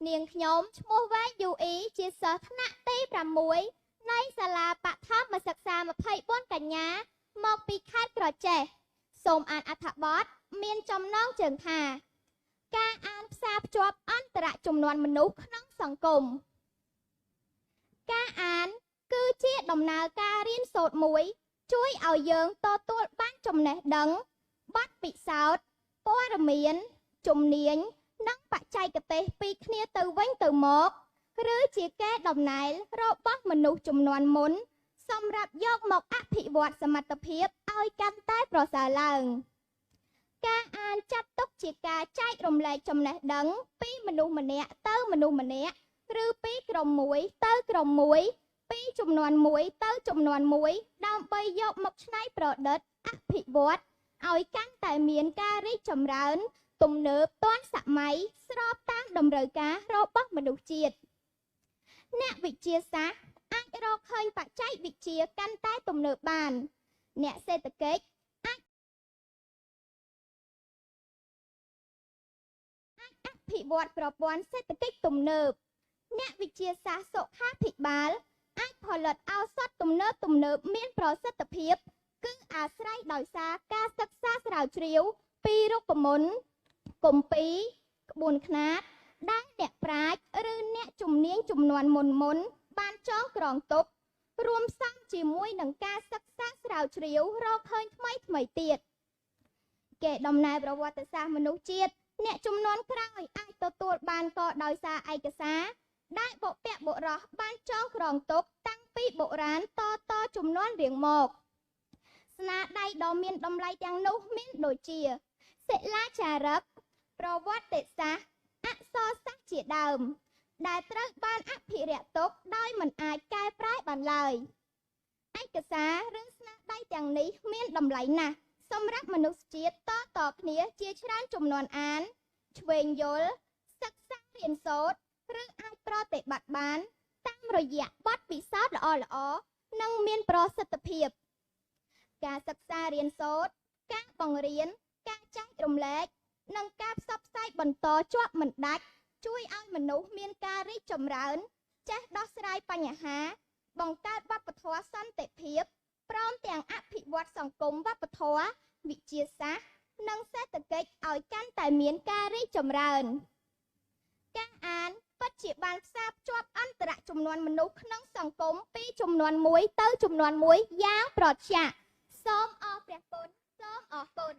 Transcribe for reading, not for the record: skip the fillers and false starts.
នាងខ្ញុំឈ្មោះវែងយូអ៊ីជាសិស្សថ្នាក់ទី6នៃសាលាបឋមសិក្សា24កញ្ញាមកពីខេត្តក្រចេះសូមអានអត្ថបទមានចំណងជើងថាការអានផ្សារភ្ជាប់អន្តរជំនាន់មនុស្សក្នុងសង្គមការអានគឺជាដំណើរការរៀនសូត្រមួយជួយឲ្យយើងទទួលបានចំណេះដឹងបទពិសោធន៍ព័ត៌មានជំនាញនិងបច្ចេកទេសពីគ្នាទៅវិញទៅមកឬជាកេរដំណែលរបស់មនុស្សជំនាន់មុនសម្រាប់យកមកអភិវឌ្ឍសមត្ថភាពឲ្យកាន់តែប្រសើរឡើងការអានចាត់ទុកជាការចែករំលែកចំណេះដឹងពីមនុស្សម្នាក់ទៅមនុស្សម្នាក់ឬពីក្រុមមួយទៅក្រុមមួយពីជំនាន់មួយទៅជំនាន់មួយដើម្បីយកមកច្នៃប្រឌិតអភិវឌ្ឍឲ្យកាន់តែមានការរីកចម្រើនទំនើបទាន់សម័យស្របតាមតម្រូវការរបស់មនុស្សជាតិអ្នកវិទ្យាសាស្ត្រអាចរកឃើញបច្ចេកវិទ្យាកាន់តែទំនើបបានអ្នកសេដ្ឋកិច្ចអាចអភិវឌ្ឍប្រព័ន្ធសេដ្ឋកិច្ចទំនើបអ្នកវិទ្យាសាស្ត្រសុខាភិបាលអាចផលិតឱសថទំនើបមានប្រសិទ្ធភាពគឺអាស្រ័យដោយសារការសិក្សាស្រាវជ្រាវពីរូបមន្តគម្ពីរក្បួនខ្នាតដែលអ្នកប្រាជ្ញឬអ្នកជំនាញជំនាន់មុនបានចងក្រងទុករួមផ្សំជាមួយនឹងការសិក្សាស្រាវជ្រាវរកឃើញថ្មីទៀតគេដំណើរប្រវត្តិសាស្ត្រមនុស្សជាតិអ្នកជំនាន់ក្រោយអាចទទួលបានក៏ដោយសារឯកសារដែលបុព្វបុរសបានចងក្រងទុកតាំងពីបុរាណតជំនាន់រៀងមកស្នាដៃដ៏មានតម្លៃទាំងនោះមានដូចជាសិលាចារឹកប្រវត្តិសាស្ត្រអក្សរសាស្ត្រជាដើមដែលត្រូវបានអភិរក្សទុកដោយមិនអាចកែប្រែបានឡើយឯកសារឬស្នាដៃទាំងនេះមានតម្លៃណាស់សម្រាប់មនុស្សជាតិតគ្នាជាច្រើនជំនាន់អានឆ្វេងយល់សិក្សារៀនសូត្រឬអាចប្រតិបត្តិបានតាមរយៈបទពិសោធន៍ល្អនិងមានប្រសិទ្ធភាពការសិក្សារៀនសូត្រការបង្រៀនការចែករំលែកនិងការផ្សព្វផ្សាយបន្តជាប់មិនដាច់ជួយឲ្យមនុស្សមានការរីកចម្រើនចេះដោះស្រាយបញ្ហាបង្កើតវប្បធម៌សន្តិភាពព្រមទាំងអភិវឌ្ឍសង្គមវប្បធម៌វិទ្យាសាស្ត្រនិងសេដ្ឋកិច្ចឲ្យកាន់តែមានការរីកចម្រើនការអានពិតជាបានផ្សារភ្ជាប់អន្តរជំនាន់មនុស្សក្នុងសង្គមពីជំនាន់មួយទៅជំនាន់មួយយ៉ាងប្រឆាំងសូមអរព្រះគុណសូមអរគុណ